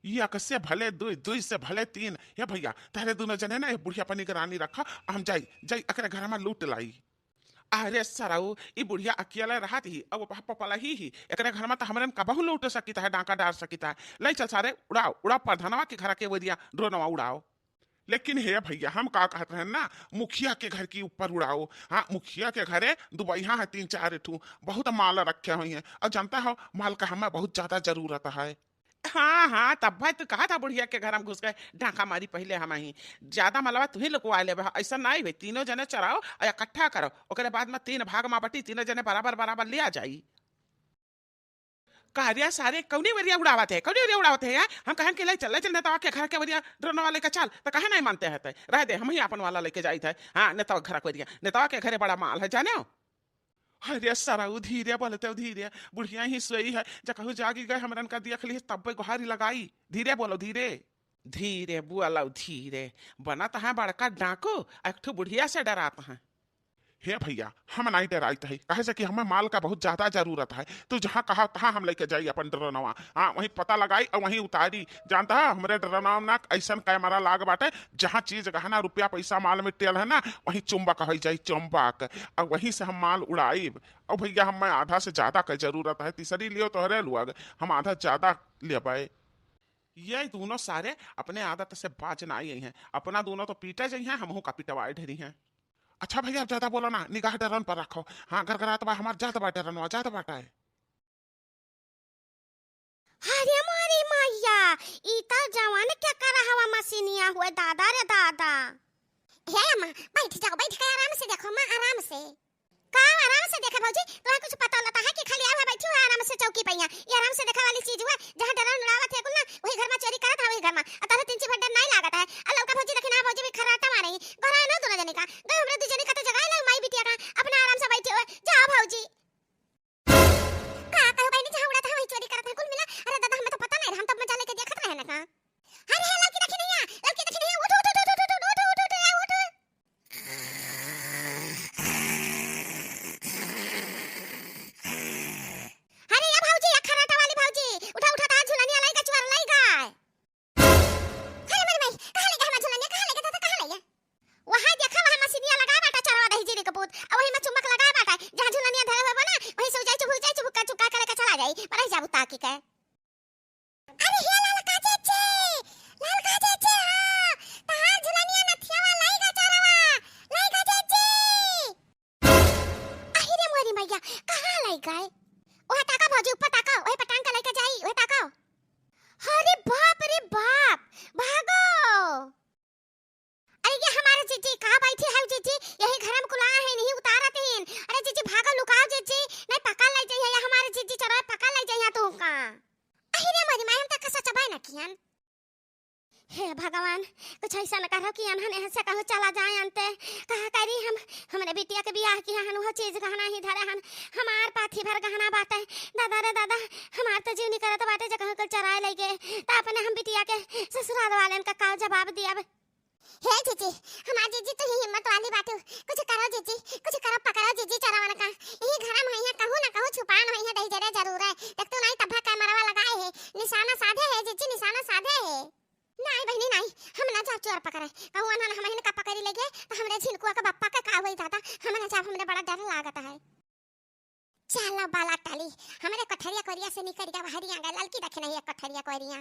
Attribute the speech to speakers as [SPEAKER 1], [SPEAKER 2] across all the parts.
[SPEAKER 1] या कसे भले दुई दुई से भले तीन। ये भैया तारे दोनों जने ना ये बुढ़िया पर निगरानी रखा, हम जाई जाई अकरे घर में लूट लाई। अरे सराऊ ई बुढ़िया अकेला रहा थी, अब पापा पला ही एकरे घर में तो हमरन कबहू लूट सकीता है, डांका डाल सकीता है। लाई चल सारे उड़ाओ उड़ाओ प्रधानवा के घर के वरिया ड्रोनवा उड़ाओ। लेकिन हे भैया हम का कहते हैं ना, मुखिया के घर के ऊपर उड़ाओ। हाँ मुखिया के घरे दुबैया है तीन चार ठू, बहुत माल रखे हुए हैं, और जानता हो माल का हमें बहुत ज्यादा जरूरत है। हाँ हाँ तब भाई तू कहा था बुढ़िया के घर हम घुस गए, ढाका मारी पहले हम ही ज्यादा मलबा तू ही लोग आए ऐसा ना ही भाई, तीनों जने चराओ और इकट्ठा करो, ओकरे बाद में तीन भाग में बटी, तीनों जने बराबर बराबर ले आ जाई। कार्या सारे कौनी वरिया उड़ावत है, कौनी वरिया उड़ावत है यार। हम कहें कि ले चल चल नेता के घर के वरिया ड्रोन वाले का चाल तो कहे नहीं मानते हैं, रह दे हम ही अपन वाला लेके जाई थे। हाँ नेता घर के वरिया, नेता के घरे बड़ा माल है जाने हो। अरे सराऊ धीरे बोलते हो धीरे, बुढ़िया ही सोई है, जब कहूँ जागी गए हमरन का दिया खली तब पे गुहारी लगाई, धीरे बोलो धीरे। धीरे बोलो धीरे, बना तो है बड़का डाको, एक ठो बुढ़िया से डराता है। हे भैया हम नहीं डराते है, कहे से कि हमें माल का बहुत ज्यादा जरूरत है, तू जहाँ कहा तहाँ हम लेके जाई अपन ड्रोनवा। हाँ वहीं पता लगाई और वहीं उतारी। जानता है हमरे ड्रोनवा ना ऐसा कैमरा लाग बाटे, जहाँ चीज गहना रुपया पैसा माल में टेल है ना, वहीं चुंबक हो जाई चुंबक, और वहीं से हम माल उड़ाई। और भैया हमें आधा से ज्यादा का जरूरत है, तीसरी लियो तोहरे लुअग, हम आधा ज्यादा ले। ये दोनों सारे अपने आदत से बाज ना आई हैं, अपना दोनों तो पीटे जाइ हैं, हमहू का पिटवाए ढेरी हैं। अच्छा भैया अब ज्यादा बोलो ना, निगाह डरन पर रखो। हाँ घर घर बा हमार जात बाटे रनवा जात बाटा है।
[SPEAKER 2] अरे मारी मैया, इता जवान क्या कर रहा हवा मशीनिया हुए दादा रे दादा। हे अम्मा बैठ के आराम से देखो माँ, आराम से का आराम से देखे भौजी, तुम्हें कुछ पता होता है कि खाली आवा बैठी हुआ आराम से चौकी पे। ये आराम से देखा वाली चीज हुआ, जहां डरन उड़ावत है कुल ना वही घर में चोरी करत है, वही घर में अतः तीन ची भड्डर नहीं लागत है। अल्लाह का भौजी देखना, भौजी भी खराटा मारे घर है ना दोनों जने का, गए हमरे दू जने का तो जगह लग माई बिटिया का अपना आराम से बैठे हुए। जाओ भौजी का कहो बहनी, जहां उड़ा था वही चोरी करत है कुल मिला। अरे दादा हमें तो पता नहीं, हम तो मजा लेके देखत रहे ना का। अरे लड़की देखी नहीं है, लड़की देखी नहीं है, उठ उठ उठ उठ उठ उठ उठ उठ उठ। अरे या भौजी या खराटा वाली भौजी, उठा उठा ता झुलनिया लाई का चुवार लाई गाय। अरे मेरे भाई कहां ले गया हम झुलनिया, कहां ले गया था, कहां ले गया? वहां देखा वहां मशीनिया लगा बाटा चरवा दही जीरी का पूत, और वही में चुम्बक लगा बाटा, जहां झुलनिया धरे हुए बना वही सो जाई चुभुक्का चुक्का करे का चला जाई, पर जाबू ताकी के। अरे हे लाल का चेचे, लाल का चेचे, हां ता झुलनिया नथियावा लाई का चरवा, लाई का चेचे। अरे मोरी मैया कहां लाई गए? ओहे ताका भौजी ऊपर ताका, ओहे पटांग का लेके जाई, ओहे ताका। अरे बाप रे बाप, भागो। अरे ये हमारे जीजी कहाँ बैठी है जीजी, यही घर में कुला है नहीं उतारत हैं। अरे जीजी भागो लुकाओ जीजी, नहीं पकड़ ले जाइए या हमारे जीजी चलो पकड़ ले जाइए तू का। अरे मरी मायम तक सच बाय ना कियन। हे भगवान कुछ ऐसा न करो कि अनहन यहाँ से कहो चला जाए अंते, कहा करी हम हमरे बिटिया के बियाह किया हन वो चीज गहना ही धरे हन, हमार पाथी भर गहना बाटे। दादा रे दादा हमार तो जीव नहीं करत बाटे, जगह कल चराए लगे ता अपने हम बिटिया के ससुराल वालन का का जवाब दिया। हे जीजी हमार जीजी तो ही हिम्मत वाली बात, कुछ करो जीजी, कुछ करो पकड़ो जीजी चरावन का। यही घर में है कहूं ना कहूं छुपान है दही जरे जरूर है, देख तू नहीं तब कैमरा लगाए है, निशाना साधे है जीजी, निशाना साधे है। नहीं बहनी नहीं, हम ना जाब चोर पकड़े, कहूं ना हम ही का पकड़ी लेगे तो हमरे झिनकुआ के बप्पा का का होई दादा, हम ना जाब हमरे बड़ा डर लागत है। चला बाला टाली हमरे कठरिया कोरिया से निकल गया बाहर आ गया, लड़की देखे नहीं एक कठरिया कोरिया।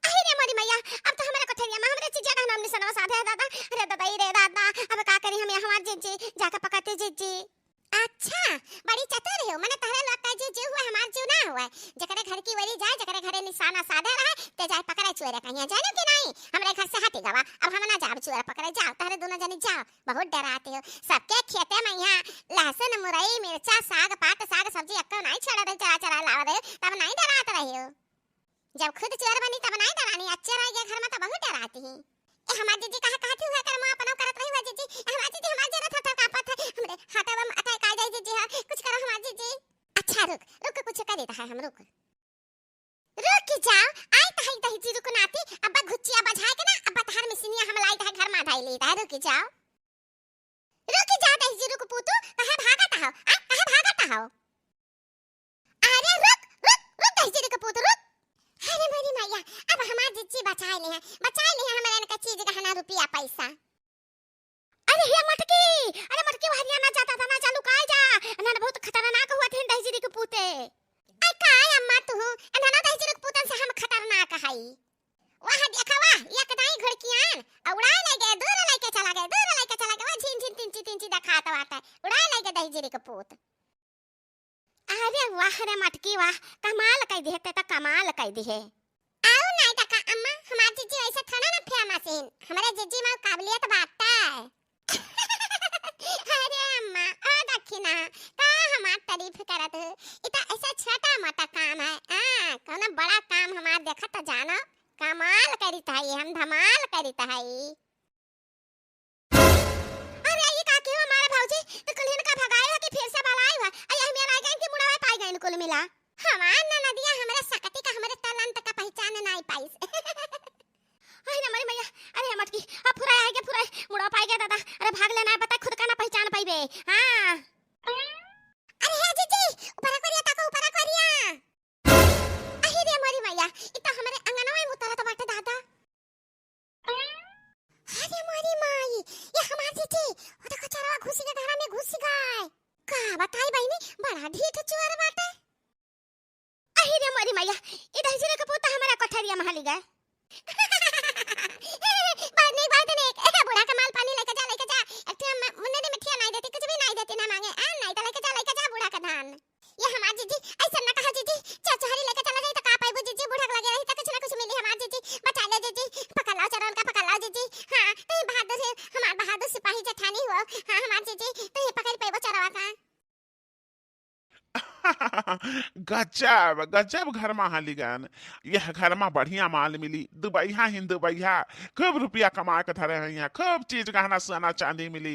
[SPEAKER 2] अरे मोरी मैया अब तो हमारे कठरिया में हमरे चीज जगह नाम निशाना साधे है दादा। अरे दादा रे दादा अब का करी हम हमार जीजी जाके पकड़ते जीजी। अच्छा बड़ी चतुर हो, मने तहरे लगता है जीव हुआ हमार जीव ना हुआ, जकरे घर की वरी जाए जकरे घरे निशाना साधे रहे ते जाए पकड़े चोरे कहिया जानो कि नहीं, हमरे घर से हटी गवा अब हम ना जाब चोरे पकड़े। जाओ तहरे दोनों जने जाओ, बहुत डराते हो सबके खेते में यहाँ लहसुन मुरई मिर्चा साग पात साग सब्जी अक्का नहीं छड़ा दे चरा चरा लावा दे, तब नहीं डराते रही हो। जब खुद चोर बनी तब नहीं डरानी, अच्छे रह गए घर में तो बहुत डराती ही। ए हमार जीजी कहा कहती हुआ कर मुंह अपना करत रही हुआ जीजी, हमार जीजी हमार जरा था कापत है हमरे हाथवा में अटै का जाई जीजी, हां कुछ करो हमार जीजी। अच्छा रुक रुक कुछ कर देता है हम, रुक रुक जाओ आई तही तही जी रुक नाती, अब घुच्चिया बजाए के ना अब तहर मिसनिया हम लाई है घर में ढाई लेता है, रुक जाओ तही जी रुक पूतू, कहे भागत हो कहे भागत हो। अरे रुक रुक रुक तही जी रुक पूतू रुक। अरे मेरी माई मैया अब हमार जीजी बचाए ले हमारे इनका चीज गहना रुपया पैसा। अरे हे मटकी, अरे मटकी हरिया ना जाता था ना चालू काय जा ना बहुत खतरनाक हुआ थे दहजीरी के पूते। आई काय अम्मा तू ना दहजीरी के पूतन से हम खतरनाक हई। वहां देखवा एक दाई घड़कियान उड़ा ले गए दूर लेके चला गए वो झिन तिंची दिखात वाता उड़ा ले गए दहजीरी के पूत। अरे वाह रे मटकी वाह, कमाल कई दी है ते कमाल कई दी है। आओ नहीं टका अम्मा हमार जीजी ऐसे थाना ना फेमस है हमारे जीजी में काबिलियत बात है। अरे अम्मा ओ दखिना का हमार तारीफ करत इता ऐसा छोटा मोटा काम है कौन बड़ा काम हमार देखत तो जानो कमाल करी ताई हम धमाल करी ताई। अरे ये का क्यों हमारे भौजी तो कुलिन का भगाए है कि फिर से बलाई है आई हम आ गए कि मुड़ावे पाई गए कुल मिला हमार ना नदिया हमारे सकती का हमारे तलंत का पहचान नहीं पाई। अरे ना मैया अरे मटकी अब फुराए है के फुराए मुड़ा पाई गया दादा अरे भाग लेना है बता खुद का ना पहचान पाइबे। हां अरे हे जीजी ऊपर करिया ताको ऊपर करिया। अहि रे मोरी मैया इता हमारे अंगनवा में उतरा तो बाटे दादा। अरे मोरी माई ये हमार जीजी ओ देखो चरवा घुसी के घर में घुस गए का बताई बहिनी बड़ा ढीठ चोर बाटे। अहि रे मोरी मैया ई दहजीरे के पुता हमारा कोठरिया महली गए। बात नहीं बूढ़ा का माल पानी लेके जा एक मुन्ने ने मिठिया नहीं देती कुछ भी नहीं देती ना मांगे नहीं तो लेके जा बूढ़ा का धान। ये हमार जीजी ऐसा ना कहा जीजी चचहरी लेके चला गई तो का पाइबो जीजी बूढ़ा को लगे रही तो कुछ ना कुछ मिली हमार जीजी बचा ले जीजी पकड़ लाओ चरल का पकड़ लाओ जीजी। हां तो बहादुर है हमार बहादुर सिपाही जेठानी हो हां हमार जीजी तो ये पकड़ पाइबो चरवा का।
[SPEAKER 1] गजब गजब घर में हालीगन यह घर में बढ़िया माल मिली दुबैया हिंदुबैया खूब रुपया कमा के धरे हैं यहाँ खूब चीज गहना सोना चांदी मिली।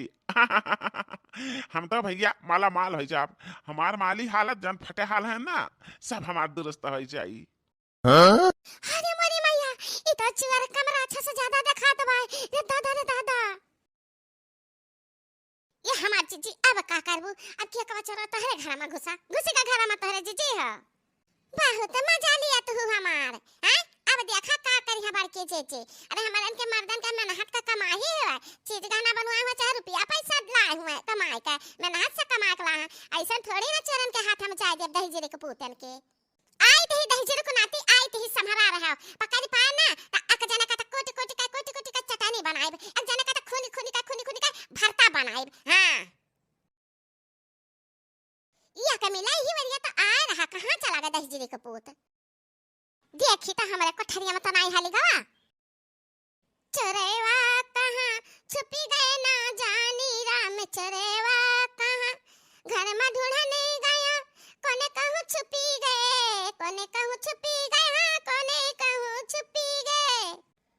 [SPEAKER 1] हम तो भैया माला माल हो जाब हमार माली हालत जन फटे हाल है ना सब हमार दुरुस्त हो जाई।
[SPEAKER 2] अरे मोरी मैया ई तो चुअर कमरा अच्छा से ज्यादा दिखात बा रे दादा ये हमार जीजी अब का करबू अब के कवा चोरा तहरे घर में घुसी का घर में तहरे जीजी है बहुत मजा लिया तू हमार हैं अब देखा का करी हमार के जीजी अरे हमारन के मर्दन का मेहनत का कमाई है चीज गहना बनवाए हुआ चाहे रुपया पैसा लाए हुए कमाई का मेहनत से कमा के ला ऐसा थोड़ी ना चोरन के हाथ में जाए जब दहजीरे के पूतन के आई दहजीरे को नाती आई ते संभरा रहा पकड़ पाए ना त अक जना का कोटी का चटनी बनाए अक जना का खूनी का भरता बनाए। हां ये का मिला ही वरिया तो आ रहा कहां चला गया दहजीरे का पूत देखी तो हमारे कोठरिया में तो नहीं हाली गवा चोरेवा कहां छुपी गए ना जानी राम चोरेवा कहां घर में ढूंढने गया कोने कहूं छुपी गए कोने कहूं छुपी गए हां कोने कहूं छुपी गए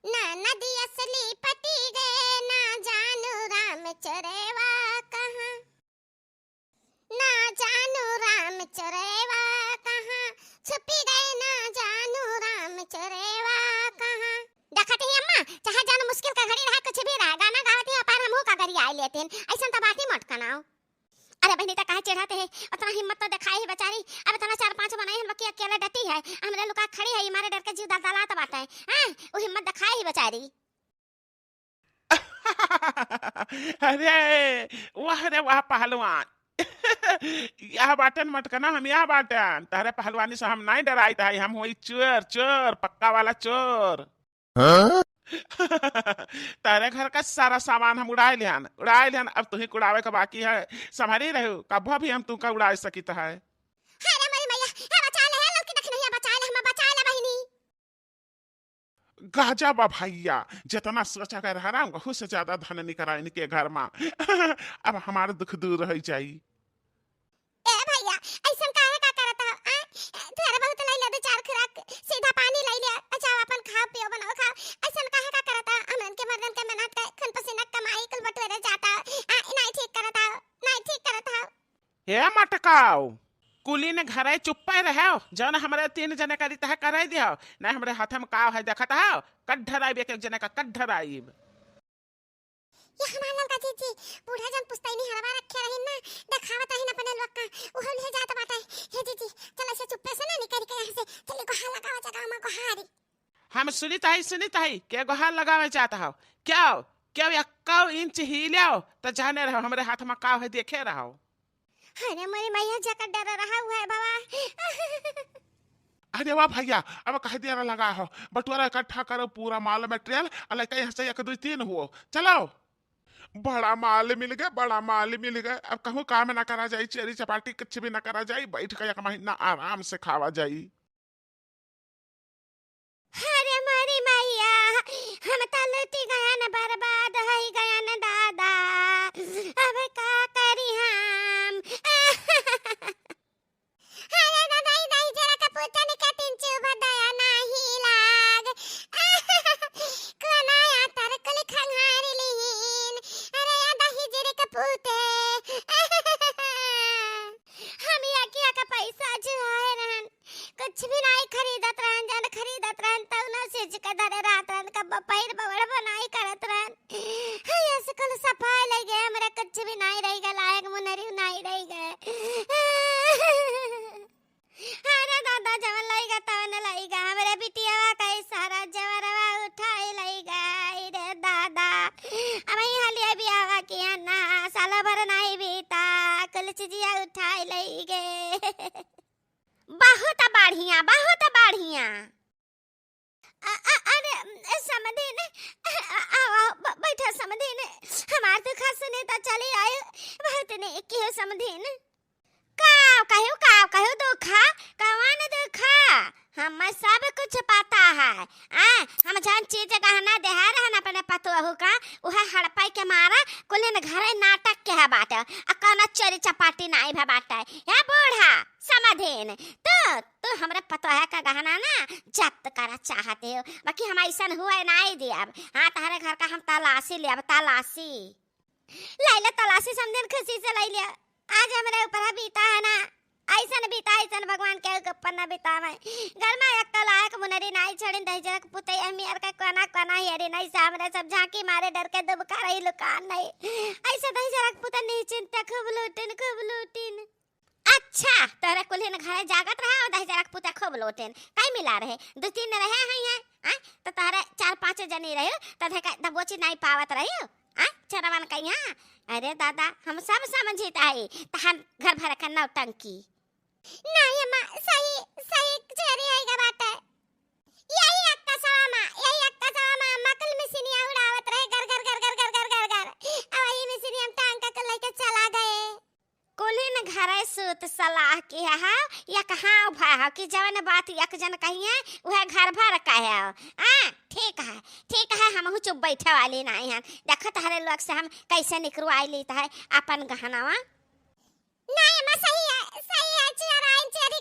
[SPEAKER 2] ना नदी असली पटी गए ना जानू राम चोरेवा कहां ना जानू राम चोरेवा कहां छुपी गए ना जानू राम चोरेवा कहां। देखते ही अम्मा चाहे जानो मुश्किल का घड़ी रहा कुछ भी रहा गाना गावती है पर हमहू का घड़ी आई लेते हैं ऐसा तो बात ही मत कनाओ। अरे बहनी तक कहे चढ़ाते हैं उतना हिम्मत तो दिखाई है बेचारी अब तना 4-5 बनाई हम बाकी अकेले डटी है हमरे लुका खड़ी है हमारे डर के जीव दलदलात बात है हां वो हिम्मत दिखाई है बेचारी।
[SPEAKER 1] अरे वाह पहलवान यह बाटन मत करना हम यह बाटन तारे पहलवानी से हम नहीं डराई था हम वही चोर पक्का वाला चोर। तारे घर का सारा सामान हम उड़ाए लियान अब तुही उड़ावे का बाकी है संभाली रहो कभी भी हम तुमका उड़ा सकित है।
[SPEAKER 2] अरे मेरी मैया है बचा ले लोग की देख नहीं बचा ले हम बचा ले बहिनी
[SPEAKER 1] गजब भैया जितना सोचा कर रहा हूं बहुत से ज्यादा धन निकला इनके घर में अब हमारे दुख दूर रह जाई।
[SPEAKER 2] ए भैया ऐसा काहे का करता है तेरे बहुत लाई ले दो 4 खुराक सीधा पानी लाई ले अच्छा अपन खाओ पियो बनाओ खाओ ऐसा काहे का करता हमन के मर्दन के मेहनत का खून पसीना कमाई कुल बटोरे जाता नहीं ठीक करता
[SPEAKER 1] हे मटकाओ कुली ने घरे चुप्पे रहो जौन हमारे 3 जने का रिता कर दियो ना हमारे हाथ में का है देखत हो कड्ढर आइब एक जने का कड्ढर आइब।
[SPEAKER 2] ये हमारा लड़का जीजी बूढ़ा जन पुस्तैनी नहीं हरवा रखे रही ना दिखावत है ना अपने लोग का ओह ले जाता बात है हे जीजी चल ऐसे चुप्पे से ना निकल के यहां से चले को हाला गावा जगह में को हारी
[SPEAKER 1] हम सुनित है के गुहार लगावे चाहता हो क्या क्या 1 इंच हिलियो तो जाने रहो हमरे हाथ में का है देखे रहो।
[SPEAKER 2] अरे मोरी मैया जाकर डर रहा हुआ है बाबा।
[SPEAKER 3] अरे वाह भैया अब कह दिया लगा हो बटुआरा इकट्ठा करो पूरा माल मटेरियल अलग यहाँ से 1 2 3 हुओ चलो बड़ा माल मिल गया बड़ा माल मिल गया अब कहूँ काम ना करा जाई चेरी चपाटी कुछ भी ना करा जाई बैठ के 1 महीना आराम से खावा जाई।
[SPEAKER 2] अरे मोरी मैया हम तो लूटी गया न बर्बाद हो गया न दादा अब का करी हम। अरे दादा दाई जरा का पुतन के टिंचू बदया नहीं लाग कोना या तरकल खंगारी लीन अरे या दही जरे का पुते हम या किया का पैसा जुआए रहन कुछ भी नहीं खरीदत रहन जन खरीदत रहन त न सेज का धरे रात रहन का पैर बवड़ बनाई करत रहन ये सकल सफाई ले गए हमरा कुछ भी नहीं रह गया लायक मुनरी नहीं रह गए। अरे दादा जवन लईगा तवन लईगा हमरे बिटिया का सारा जवरवा उठाई लईगा रे दादा अब यहाँ लिए बियावा किया ना साला भर नहीं बीता कुल चीजिया उठाई लईगे। बहुत बढ़िया अरे समधीन बैठो समधीन हमार तो खास सुने तो चले आए बहुत ने के समधीन काव कहो दुखा कौन दुखा हम सब कुछ पता है हम जान चीज गहना देहा रहना अपने पतोहू का उहे हड़पाई के मारा कुलिन घरे नाटक के है बाटे आ कना चोरी चपाटी नहीं भे बाटे या बूढ़ा समधीन तो हमरे पतोहा का गहना ना जब्त करा चाहते हो बाकी हम ऐसा हुआ नहीं दिया हाँ तारे घर का हम तलाशी लिया तलाशी लैला तलाशी समझन खुशी से ले लिया आज हमारे ऊपर बीता है ना ऐसा बीता ऐसा भगवान के ऊपर ना बीतावे घर में एक लायक मुनरी नहीं छड़िन दहजरक पुतई अमीर का कोना हेरी नहीं सामने सब झांकी मारे डर के दुबका रही लुकान नहीं ऐसा दहजरक पुत नहीं चिंता खूब लूटिन। अच्छा तोरे कुलिन घरे जागत रहा और दहजरक पुत खूब लूटिन काई मिला रहे 2 3 रहे हैं तो तोरे 4 5 जनी रहे तो बोची नहीं पावत रही चरवन कहिया अरे दादा हम सब समझित आई तहन घर भर का नौटंकी नहीं अम्मा सही चेरी आएगा बात है यही अक्का सामा मकल में सिनिया उड़ावत रहे घर अब ये में सिनिया हम टांग का लेके चला गए कुलिन घरे सूत सलाह की है या कहां उभा है कि जवन बात एक जन कही है वह घर भर का है ठीक है हम चुप बैठे वाली नहीं हैं देखो तारे लोग से हम कैसे निकलवाई लेता है अपन गहनावा नहीं अम्मा सही है चेरी